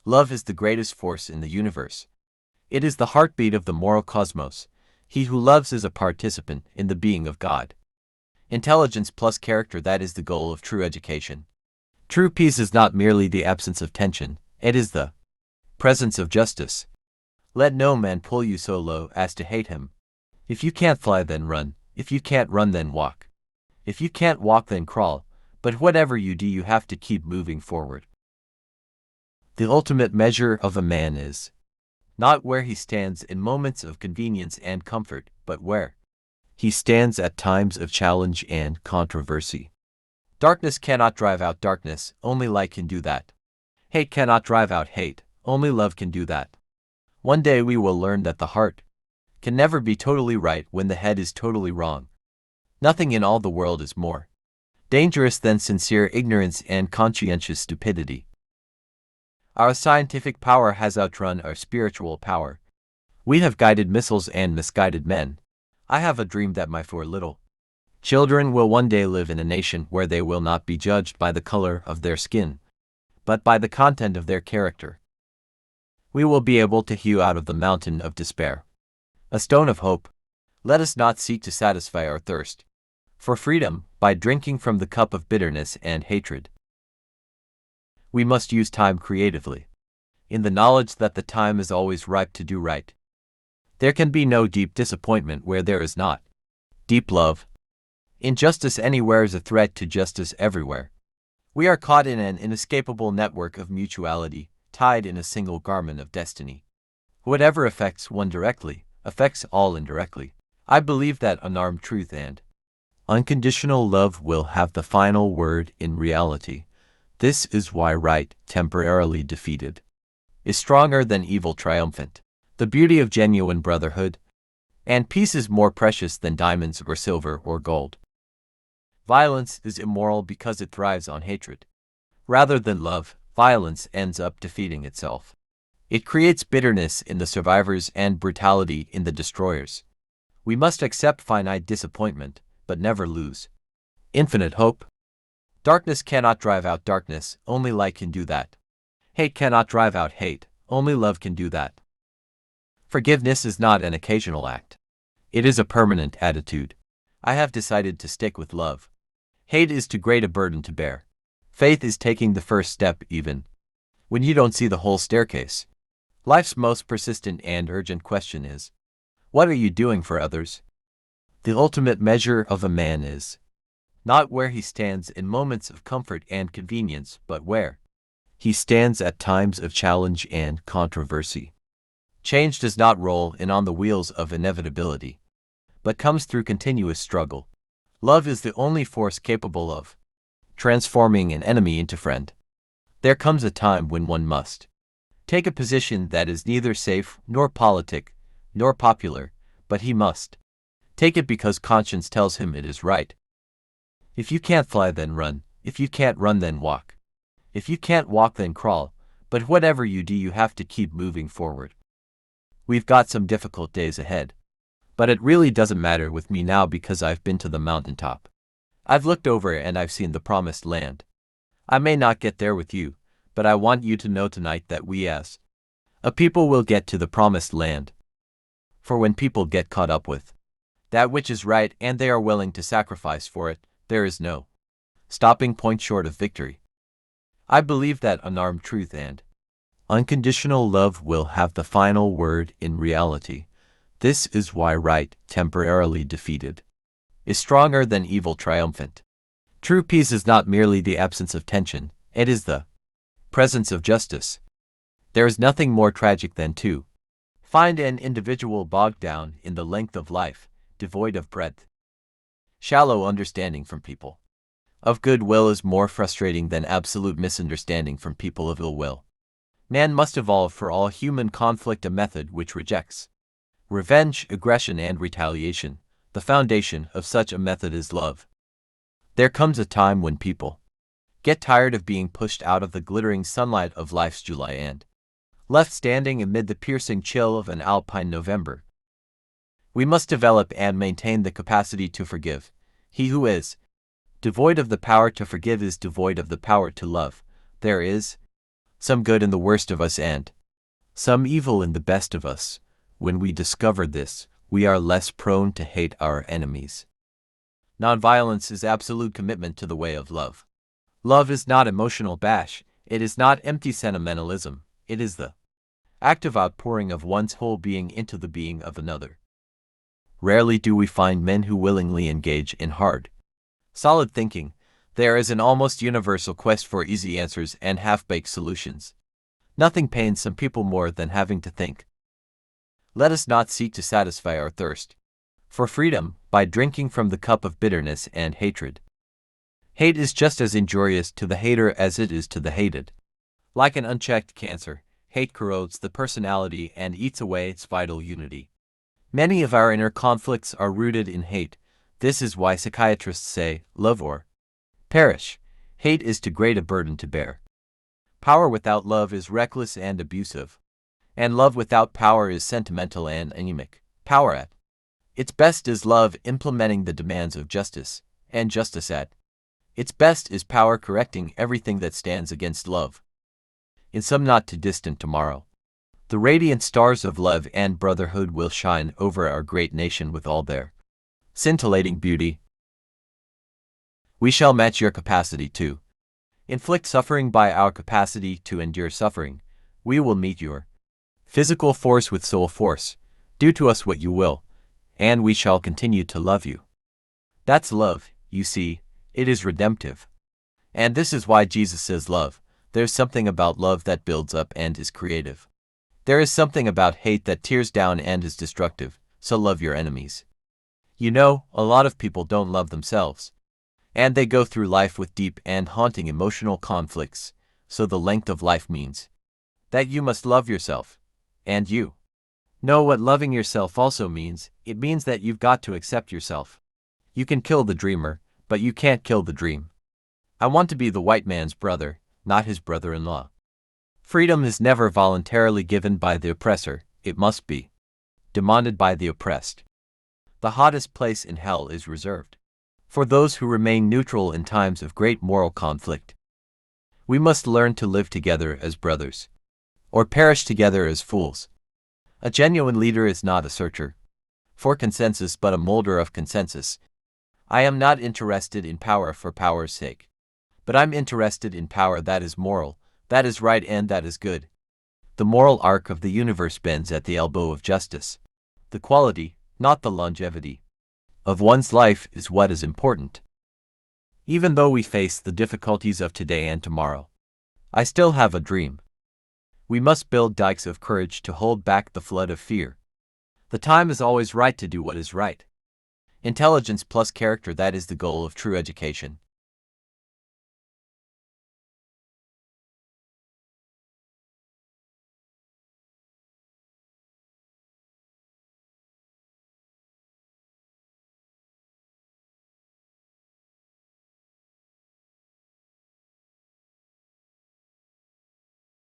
Love is the greatest force in the universe. It is the heartbeat of the moral cosmos. He who loves is a participant in the being of God. Intelligence plus character, that is the goal of true education. True peace is not merely the absence of tension, it is the presence of justice. Let no man pull you so low as to hate him. If you can't fly, then run. If you can't run, then walk. If you can't walk, then crawl. But whatever you do, you have to keep moving forward. The ultimate measure of a man is not where he stands in moments of convenience and comfort, but where he stands at times of challenge and controversy. Darkness cannot drive out darkness, only light can do that. Hate cannot drive out hate, only love can do that. One day we will learn that the heart can never be totally right when the head is totally wrong. Nothing in all the world is more dangerous than sincere ignorance and conscientious stupidity. Our scientific power has outrun our spiritual power. We have guided missiles and misguided men. I have a dream that my 4 little children will one day live in a nation where they will not be judged by the color of their skin, but by the content of their character. We will be able to hew out of the mountain of despair a stone of hope. Let us not seek to satisfy our thirst for freedom by drinking from the cup of bitterness and hatred. We must use time creatively, in the knowledge that the time is always ripe to do right. There can be no deep disappointment where there is not deep love. Injustice anywhere is a threat to justice everywhere. We are caught in an inescapable network of mutuality, tied in a single garment of destiny. Whatever affects one directly, affects all indirectly. I believe that unarmed truth and unconditional love will have the final word in reality. This is why right, temporarily defeated, is stronger than evil triumphant. The beauty of genuine brotherhood and peace is more precious than diamonds or silver or gold. Violence is immoral because it thrives on hatred. Rather than love, violence ends up defeating itself. It creates bitterness in the survivors and brutality in the destroyers. We must accept finite disappointment, but never lose infinite hope. Darkness cannot drive out darkness, only light can do that. Hate cannot drive out hate, only love can do that. Forgiveness is not an occasional act. It is a permanent attitude. I have decided to stick with love. Hate is too great a burden to bear. Faith is taking the first step even when you don't see the whole staircase. Life's most persistent and urgent question is, what are you doing for others? The ultimate measure of a man is not where he stands in moments of comfort and convenience, but where he stands at times of challenge and controversy. Change does not roll in on the wheels of inevitability, but comes through continuous struggle. Love is the only force capable of transforming an enemy into friend. There comes a time when one must take a position that is neither safe nor politic nor popular, but he must take it because conscience tells him it is right. If you can't fly, then run. If you can't run, then walk. If you can't walk, then crawl. But whatever you do, you have to keep moving forward. We've got some difficult days ahead. But it really doesn't matter with me now because I've been to the mountaintop. I've looked over and I've seen the promised land. I may not get there with you, but I want you to know tonight that we as a people will get to the promised land. For when people get caught up with that which is right and they are willing to sacrifice for it, there is no stopping point short of victory. I believe that unarmed truth and unconditional love will have the final word in reality. This is why right, temporarily defeated, is stronger than evil triumphant. True peace is not merely the absence of tension, it is the presence of justice. There is nothing more tragic than to find an individual bogged down in the length of life, devoid of breadth. Shallow understanding from people of goodwill is more frustrating than absolute misunderstanding from people of ill will. Man must evolve for all human conflict a method which rejects revenge, aggression, and retaliation. The foundation of such a method is love. There comes a time when people get tired of being pushed out of the glittering sunlight of life's July and left standing amid the piercing chill of an alpine November. We must develop and maintain the capacity to forgive. He who is devoid of the power to forgive is devoid of the power to love. There is some good in the worst of us and some evil in the best of us. When we discover this, we are less prone to hate our enemies. Nonviolence is absolute commitment to the way of love. Love is not emotional bash, it is not empty sentimentalism, it is the active outpouring of one's whole being into the being of another. Rarely do we find men who willingly engage in hard, solid thinking. There is an almost universal quest for easy answers and half-baked solutions. Nothing pains some people more than having to think. Let us not seek to satisfy our thirst for freedom by drinking from the cup of bitterness and hatred. Hate is just as injurious to the hater as it is to the hated. Like an unchecked cancer, hate corrodes the personality and eats away its vital unity. Many of our inner conflicts are rooted in hate. This is why psychiatrists say, love or perish. Hate is too great a burden to bear. Power without love is reckless and abusive. And love without power is sentimental and anemic. Power at its best is love implementing the demands of justice, and justice at its best is power correcting everything that stands against love. In some not too distant tomorrow, the radiant stars of love and brotherhood will shine over our great nation with all their scintillating beauty. We shall match your capacity to inflict suffering by our capacity to endure suffering. We will meet your physical force with soul force. Do to us what you will, and we shall continue to love you. That's love, you see, it is redemptive. And this is why Jesus says love. There's something about love that builds up and is creative. There is something about hate that tears down and is destructive, so love your enemies. You know, a lot of people don't love themselves. And they go through life with deep and haunting emotional conflicts, so the length of life means that you must love yourself. And you know what loving yourself also means. It means that you've got to accept yourself. You can kill the dreamer, but you can't kill the dream. I want to be the white man's brother, not his brother-in-law. Freedom is never voluntarily given by the oppressor, it must be demanded by the oppressed. The hottest place in hell is reserved for those who remain neutral in times of great moral conflict. We must learn to live together as brothers, or perish together as fools. A genuine leader is not a searcher for consensus but a molder of consensus. I am not interested in power for power's sake, but I'm interested in power that is moral, that is right and that is good. The moral arc of the universe bends at the elbow of justice. The quality, not the longevity, of one's life is what is important. Even though we face the difficulties of today and tomorrow, I still have a dream. We must build dikes of courage to hold back the flood of fear. The time is always right to do what is right. Intelligence plus character, that is the goal of true education.